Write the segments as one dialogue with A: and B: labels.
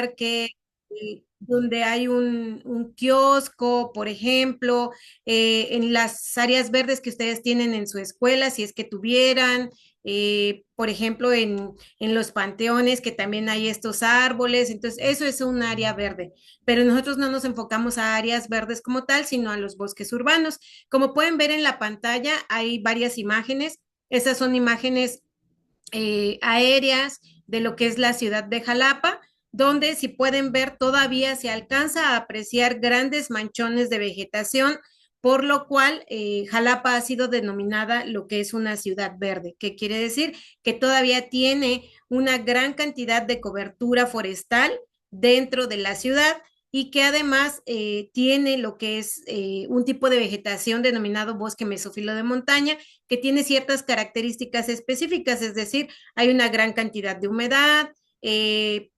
A: parque, donde hay un kiosco, por ejemplo, en las áreas verdes que ustedes tienen en su escuela, si es que tuvieran, por ejemplo, en los panteones que también hay estos árboles, entonces eso es un área verde, pero nosotros no nos enfocamos a áreas verdes como tal, sino a los bosques urbanos. Como pueden ver en la pantalla, hay varias imágenes. Esas son imágenes aéreas de lo que es la ciudad de Jalapa, donde si pueden ver todavía se alcanza a apreciar grandes manchones de vegetación, por lo cual Jalapa ha sido denominada lo que es una ciudad verde, que quiere decir que todavía tiene una gran cantidad de cobertura forestal dentro de la ciudad y que además tiene lo que es un tipo de vegetación denominado bosque mesófilo de montaña, que tiene ciertas características específicas, es decir, hay una gran cantidad de humedad,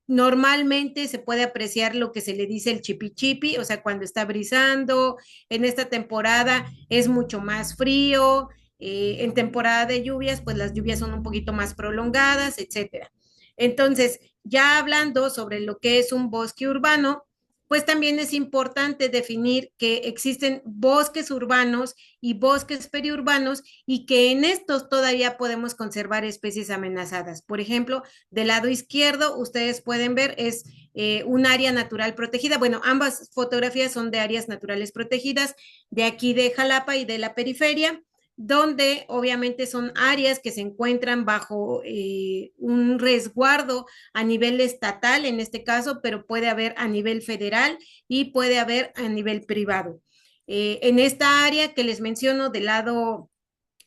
A: normalmente se puede apreciar lo que se le dice el chipi chipi, o sea, cuando está brisando, en esta temporada es mucho más frío, en temporada de lluvias, pues las lluvias son un poquito más prolongadas, etcétera. Entonces, ya hablando sobre lo que es un bosque urbano, pues también es importante definir que existen bosques urbanos y bosques periurbanos y que en estos todavía podemos conservar especies amenazadas. Por ejemplo, del lado izquierdo, ustedes pueden ver, es un área natural protegida. Bueno, ambas fotografías son de áreas naturales protegidas, de aquí de Jalapa y de la periferia, donde obviamente son áreas que se encuentran bajo un resguardo a nivel estatal en este caso, pero puede haber a nivel federal y puede haber a nivel privado. En esta área que les menciono del lado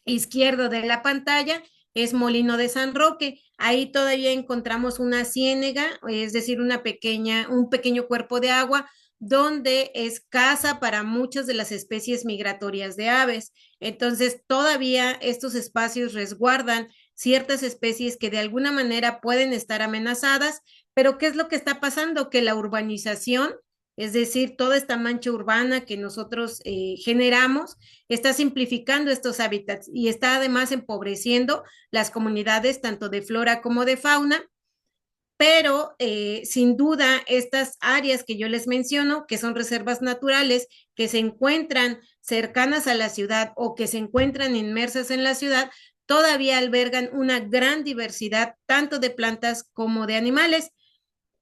A: izquierdo de la pantalla es Molino de San Roque. Ahí todavía encontramos una ciénega, es decir, un pequeño cuerpo de agua donde es casa para muchas de las especies migratorias de aves. Entonces, todavía estos espacios resguardan ciertas especies que de alguna manera pueden estar amenazadas, pero ¿qué es lo que está pasando? Que la urbanización, es decir, toda esta mancha urbana que nosotros generamos, está simplificando estos hábitats y está además empobreciendo las comunidades tanto de flora como de fauna, pero sin duda estas áreas que yo les menciono, que son reservas naturales, que se encuentran cercanas a la ciudad o que se encuentran inmersas en la ciudad, todavía albergan una gran diversidad tanto de plantas como de animales.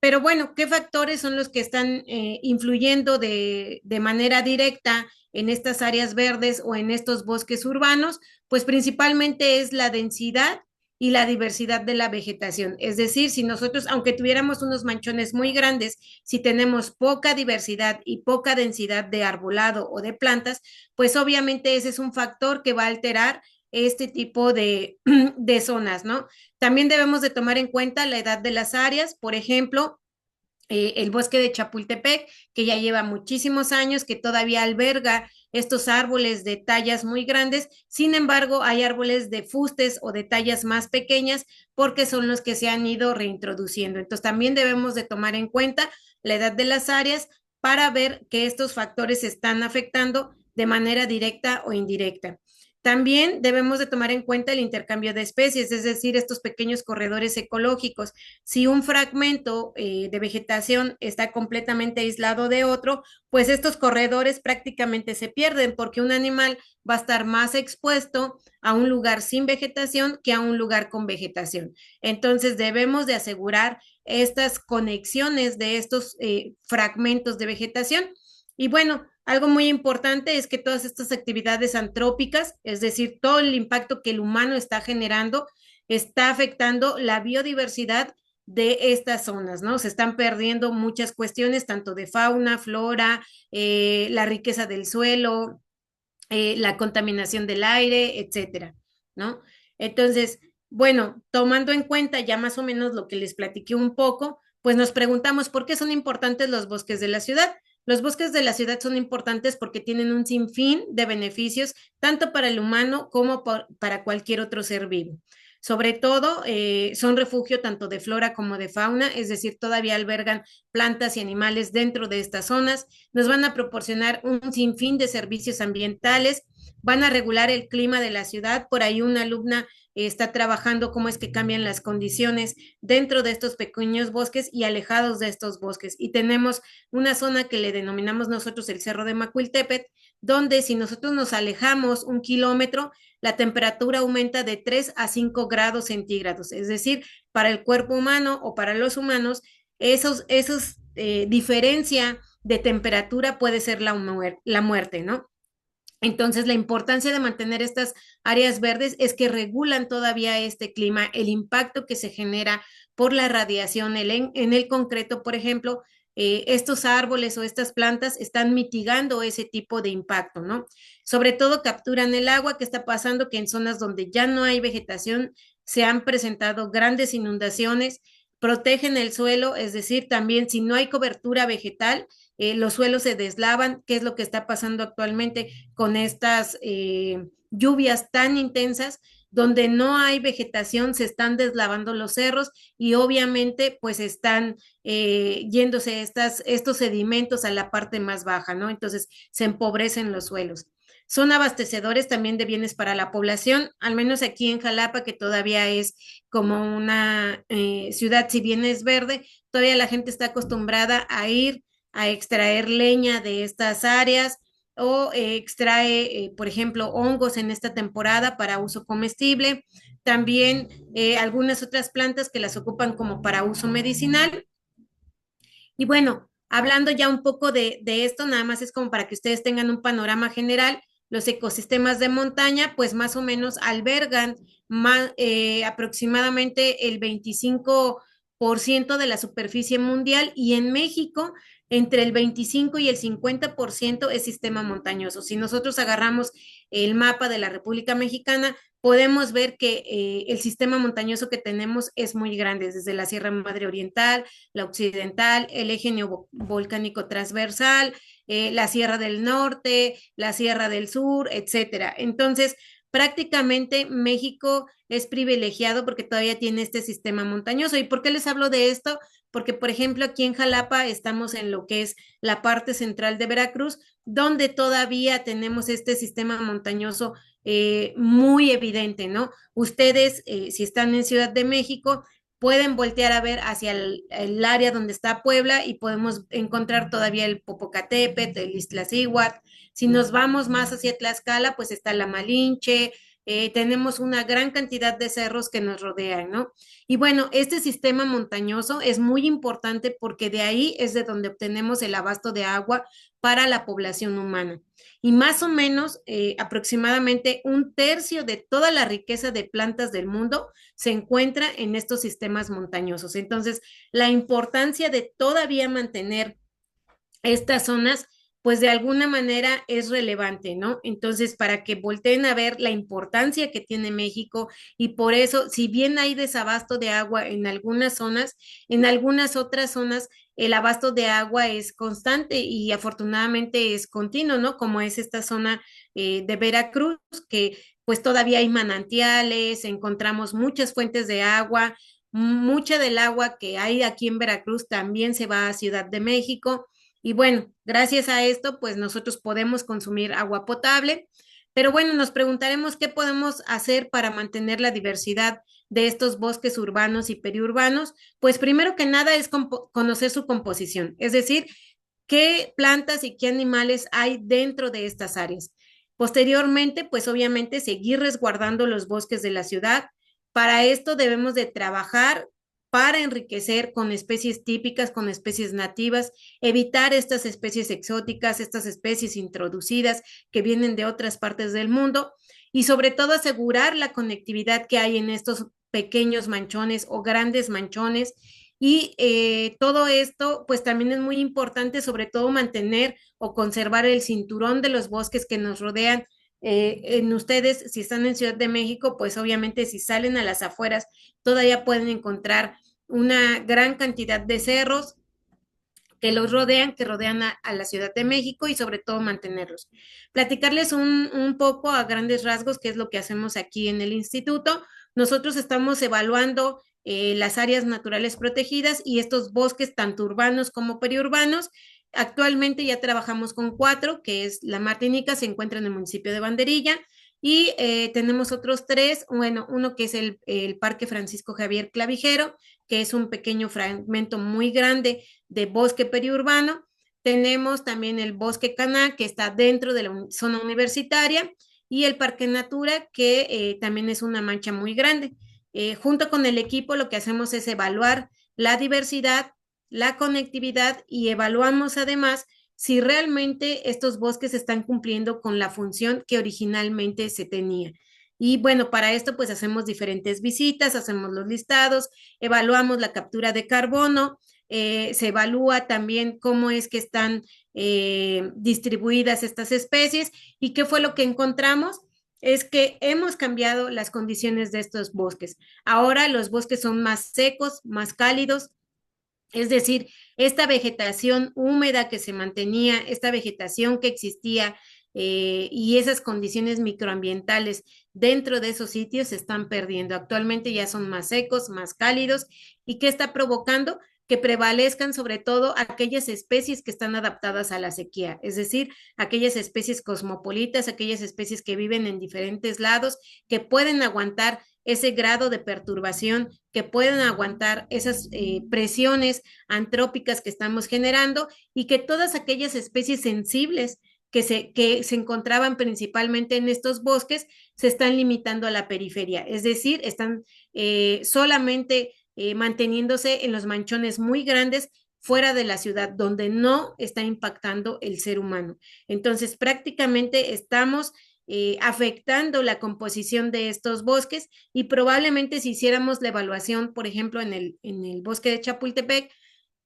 A: Pero bueno, ¿qué factores son los que están influyendo de manera directa en estas áreas verdes o en estos bosques urbanos? Pues principalmente es la densidad y la diversidad de la vegetación. Es decir, si nosotros, aunque tuviéramos unos manchones muy grandes, si tenemos poca diversidad y poca densidad de arbolado o de plantas, pues obviamente ese es un factor que va a alterar este tipo de zonas, ¿no? También debemos de tomar en cuenta la edad de las áreas, por ejemplo, el bosque de Chapultepec, que ya lleva muchísimos años, que todavía alberga estos árboles de tallas muy grandes, sin embargo, hay árboles de fustes o de tallas más pequeñas porque son los que se han ido reintroduciendo. Entonces, también debemos de tomar en cuenta la edad de las áreas para ver que estos factores están afectando de manera directa o indirecta. También debemos de tomar en cuenta el intercambio de especies, es decir, estos pequeños corredores ecológicos. Si un fragmento de vegetación está completamente aislado de otro, pues estos corredores prácticamente se pierden porque un animal va a estar más expuesto a un lugar sin vegetación que a un lugar con vegetación. Entonces debemos de asegurar estas conexiones de estos fragmentos de vegetación. Y bueno, algo muy importante es que todas estas actividades antrópicas, es decir, todo el impacto que el humano está generando, está afectando la biodiversidad de estas zonas, ¿no? Se están perdiendo muchas cuestiones, tanto de fauna, flora, la riqueza del suelo, la contaminación del aire, etcétera, ¿no? Entonces, bueno, tomando en cuenta ya más o menos lo que les platiqué un poco, pues nos preguntamos por qué son importantes los bosques de la ciudad. Los bosques de la ciudad son importantes porque tienen un sinfín de beneficios, tanto para el humano como para cualquier otro ser vivo. Sobre todo, son refugio tanto de flora como de fauna, es decir, todavía albergan plantas y animales dentro de estas zonas, nos van a proporcionar un sinfín de servicios ambientales, van a regular el clima de la ciudad. Por ahí una alumna está trabajando cómo es que cambian las condiciones dentro de estos pequeños bosques y alejados de estos bosques. Y tenemos una zona que le denominamos nosotros el Cerro de Macuiltepet, donde si nosotros nos alejamos 1 kilómetro, la temperatura aumenta de 3 a 5 grados centígrados. Es decir, para el cuerpo humano o para los humanos, esos diferencia de temperatura puede ser la muerte, ¿no? Entonces, la importancia de mantener estas áreas verdes es que regulan todavía este clima, el impacto que se genera por la radiación en el concreto, por ejemplo, estos árboles o estas plantas están mitigando ese tipo de impacto, ¿no? Sobre todo capturan el agua que está pasando, que en zonas donde ya no hay vegetación se han presentado grandes inundaciones, protegen el suelo, es decir, también si no hay cobertura vegetal, los suelos se deslavan, que es lo que está pasando actualmente con estas lluvias tan intensas, donde no hay vegetación, se están deslavando los cerros y obviamente pues están yéndose estos sedimentos a la parte más baja, ¿no? Entonces se empobrecen los suelos. Son abastecedores también de bienes para la población, al menos aquí en Jalapa, que todavía es como una ciudad, si bien es verde, todavía la gente está acostumbrada a ir a extraer leña de estas áreas o extrae, por ejemplo, hongos en esta temporada para uso comestible. También algunas otras plantas que las ocupan como para uso medicinal. Y bueno, hablando ya un poco de esto, nada más es como para que ustedes tengan un panorama general. Los ecosistemas de montaña, pues más o menos albergan aproximadamente el 25% de la superficie mundial y en México entre el 25 y el 50% es sistema montañoso. Si nosotros agarramos el mapa de la República Mexicana, podemos ver que el sistema montañoso que tenemos es muy grande, desde la Sierra Madre Oriental, la occidental, el eje neovolcánico transversal, la Sierra del Norte, la Sierra del Sur, etcétera. Entonces, prácticamente México es privilegiado porque todavía tiene este sistema montañoso. ¿Y por qué les hablo de esto? Porque, por ejemplo, aquí en Jalapa estamos en lo que es la parte central de Veracruz, donde todavía tenemos este sistema montañoso muy evidente, ¿no? Ustedes, si están en Ciudad de México, pueden voltear a ver hacia el área donde está Puebla y podemos encontrar todavía el Popocatépetl, el Iztaccíhuatl. Si nos vamos más hacia Tlaxcala, pues está la Malinche, tenemos una gran cantidad de cerros que nos rodean, ¿no? Y bueno, este sistema montañoso es muy importante porque de ahí es de donde obtenemos el abasto de agua para la población humana. Y más o menos, aproximadamente 1/3 de toda la riqueza de plantas del mundo se encuentra en estos sistemas montañosos. Entonces, la importancia de todavía mantener estas zonas, pues de alguna manera es relevante, ¿no? Entonces, para que volteen a ver la importancia que tiene México y por eso, si bien hay desabasto de agua en algunas zonas, en algunas otras zonas el abasto de agua es constante y afortunadamente es continuo, ¿no? Como es esta zona de Veracruz, que pues todavía hay manantiales, encontramos muchas fuentes de agua, mucha del agua que hay aquí en Veracruz también se va a Ciudad de México. Y bueno, gracias a esto, pues nosotros podemos consumir agua potable. Pero bueno, nos preguntaremos qué podemos hacer para mantener la diversidad de estos bosques urbanos y periurbanos. Pues primero que nada es conocer su composición, es decir, qué plantas y qué animales hay dentro de estas áreas. Posteriormente, pues obviamente seguir resguardando los bosques de la ciudad. Para esto debemos de trabajar para enriquecer con especies típicas, con especies nativas, evitar estas especies exóticas, estas especies introducidas que vienen de otras partes del mundo y sobre todo asegurar la conectividad que hay en estos pequeños manchones o grandes manchones. Y todo esto, pues también es muy importante, sobre todo mantener o conservar el cinturón de los bosques que nos rodean. En ustedes, si están en Ciudad de México, pues obviamente si salen a las afueras, todavía pueden encontrar una gran cantidad de cerros que rodean a la Ciudad de México y sobre todo mantenerlos. Platicarles un poco a grandes rasgos qué es lo que hacemos aquí en el instituto. Nosotros estamos evaluando las áreas naturales protegidas y estos bosques tanto urbanos como periurbanos. Actualmente ya trabajamos con 4, que es la Martinica, se encuentra en el municipio de Banderilla, Y tenemos otros tres, bueno, uno que es el Parque Francisco Javier Clavijero, que es un pequeño fragmento muy grande de bosque periurbano. Tenemos también el Bosque Caná, que está dentro de la zona universitaria, y el Parque Natura, que también es una mancha muy grande. Junto con el equipo, lo que hacemos es evaluar la diversidad, la conectividad y evaluamos además si realmente estos bosques están cumpliendo con la función que originalmente se tenía. Y bueno, para esto pues hacemos diferentes visitas, hacemos los listados, evaluamos la captura de carbono, se evalúa también cómo es que están distribuidas estas especies y qué fue lo que encontramos. Es que hemos cambiado las condiciones de estos bosques. Ahora los bosques son más secos, más cálidos, es decir, esta vegetación húmeda que se mantenía, esta vegetación que existía y esas condiciones microambientales dentro de esos sitios se están perdiendo. Actualmente ya son más secos, más cálidos. ¿Y qué está provocando? Que prevalezcan sobre todo aquellas especies que están adaptadas a la sequía, es decir, aquellas especies cosmopolitas, aquellas especies que viven en diferentes lados, que pueden aguantar ese grado de perturbación, que pueden aguantar esas presiones antrópicas que estamos generando y que todas aquellas especies sensibles que se encontraban principalmente en estos bosques se están limitando a la periferia, es decir, están solamente manteniéndose en los manchones muy grandes fuera de la ciudad, donde no está impactando el ser humano. Entonces, prácticamente estamos afectando la composición de estos bosques y probablemente si hiciéramos la evaluación, por ejemplo, en el bosque de Chapultepec,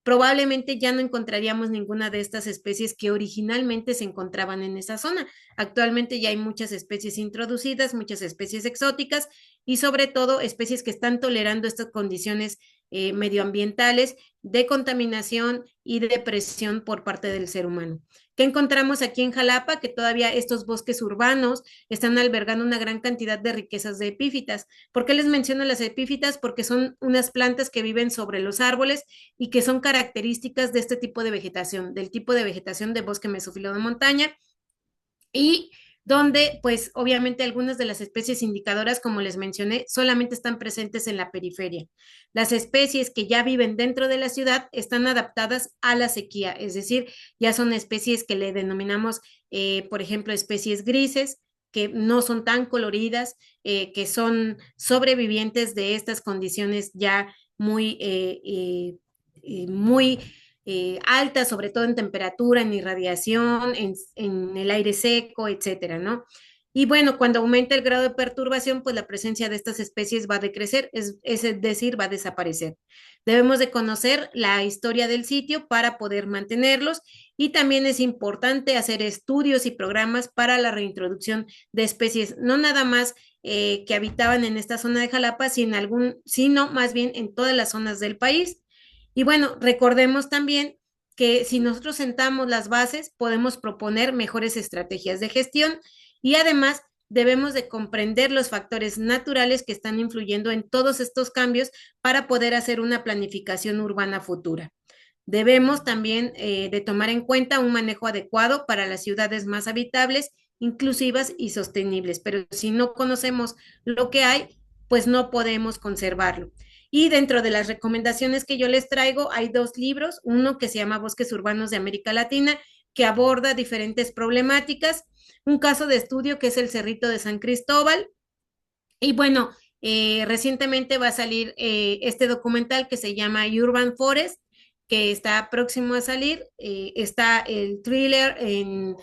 A: probablemente ya no encontraríamos ninguna de estas especies que originalmente se encontraban en esa zona. Actualmente ya hay muchas especies introducidas, muchas especies exóticas y sobre todo especies que están tolerando estas condiciones medioambientales de contaminación y de presión por parte del ser humano. ¿Qué encontramos aquí en Jalapa? Que todavía estos bosques urbanos están albergando una gran cantidad de riquezas de epífitas. ¿Por qué les menciono las epífitas? Porque son unas plantas que viven sobre los árboles y que son características de este tipo de vegetación, del tipo de vegetación de bosque mesófilo de montaña y donde pues obviamente algunas de las especies indicadoras, como les mencioné, solamente están presentes en la periferia. Las especies que ya viven dentro de la ciudad están adaptadas a la sequía, es decir, ya son especies que le denominamos, por ejemplo, especies grises, que no son tan coloridas, que son sobrevivientes de estas condiciones ya muy alta, sobre todo en temperatura, en irradiación, en el aire seco, etcétera, ¿no? Y bueno, cuando aumenta el grado de perturbación, pues la presencia de estas especies va a decrecer, es decir, va a desaparecer. Debemos de conocer la historia del sitio para poder mantenerlos y también es importante hacer estudios y programas para la reintroducción de especies, no nada más que habitaban en esta zona de Jalapa, sino más bien en todas las zonas del país. Y bueno, recordemos también que si nosotros sentamos las bases, podemos proponer mejores estrategias de gestión y además debemos de comprender los factores naturales que están influyendo en todos estos cambios para poder hacer una planificación urbana futura. Debemos también de tomar en cuenta un manejo adecuado para las ciudades más habitables, inclusivas y sostenibles, pero si no conocemos lo que hay, pues no podemos conservarlo. Y dentro de las recomendaciones que yo les traigo, hay dos libros, uno que se llama Bosques Urbanos de América Latina, que aborda diferentes problemáticas, un caso de estudio que es el Cerrito de San Cristóbal, y bueno, recientemente va a salir este documental que se llama Urban Forest, que está próximo a salir. Está el thriller en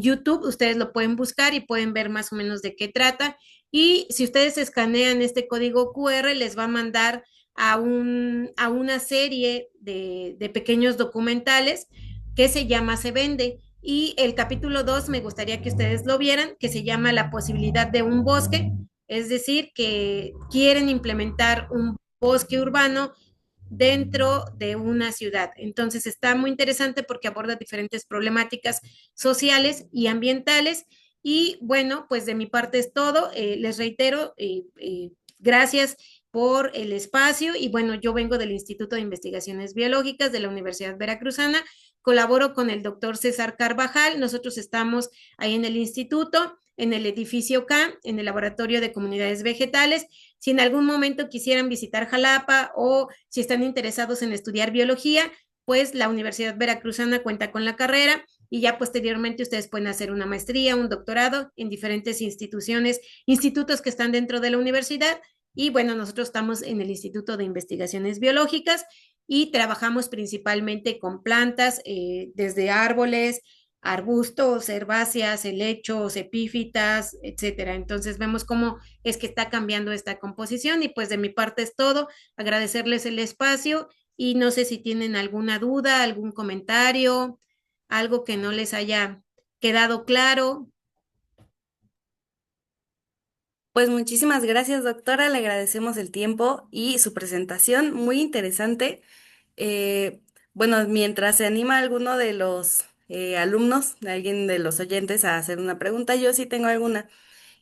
A: YouTube, ustedes lo pueden buscar y pueden ver más o menos de qué trata. Y si ustedes escanean este código QR, les va a mandar a una serie de pequeños documentales que se llama Se Vende. Y el capítulo 2 me gustaría que ustedes lo vieran, que se llama La posibilidad de un bosque, es decir, que quieren implementar un bosque urbano dentro de una ciudad. Entonces está muy interesante porque aborda diferentes problemáticas sociales y ambientales. Y bueno, pues de mi parte es todo. Les reitero, gracias por el espacio y bueno, yo vengo del Instituto de Investigaciones Biológicas de la Universidad Veracruzana, colaboro con el doctor César Carvajal, nosotros estamos ahí en el instituto en el edificio K, en el Laboratorio de Comunidades Vegetales. Si en algún momento quisieran visitar Jalapa o si están interesados en estudiar biología, pues la Universidad Veracruzana cuenta con la carrera y ya posteriormente ustedes pueden hacer una maestría, un doctorado en diferentes instituciones, institutos que están dentro de la universidad. Y bueno, nosotros estamos en el Instituto de Investigaciones Biológicas y trabajamos principalmente con plantas, desde árboles, arbustos, herbáceas, helechos, epífitas, etcétera. Entonces vemos cómo es que está cambiando esta composición y pues de mi parte es todo. Agradecerles el espacio y no sé si tienen alguna duda, algún comentario, algo que no les haya quedado claro.
B: Pues muchísimas gracias, doctora. Le agradecemos el tiempo y su presentación, muy interesante. Eh, bueno, mientras se anima alguno de los alumnos, de alguien de los oyentes a hacer una pregunta, yo sí tengo alguna.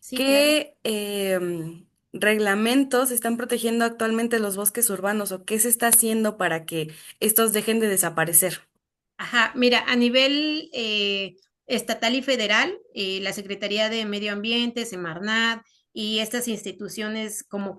A: Sí, claro.
B: ¿Qué reglamentos están protegiendo actualmente los bosques urbanos o qué se está haciendo para que estos dejen de desaparecer?
A: Ajá, mira, a nivel estatal y federal, la Secretaría de Medio Ambiente, Semarnat y estas instituciones como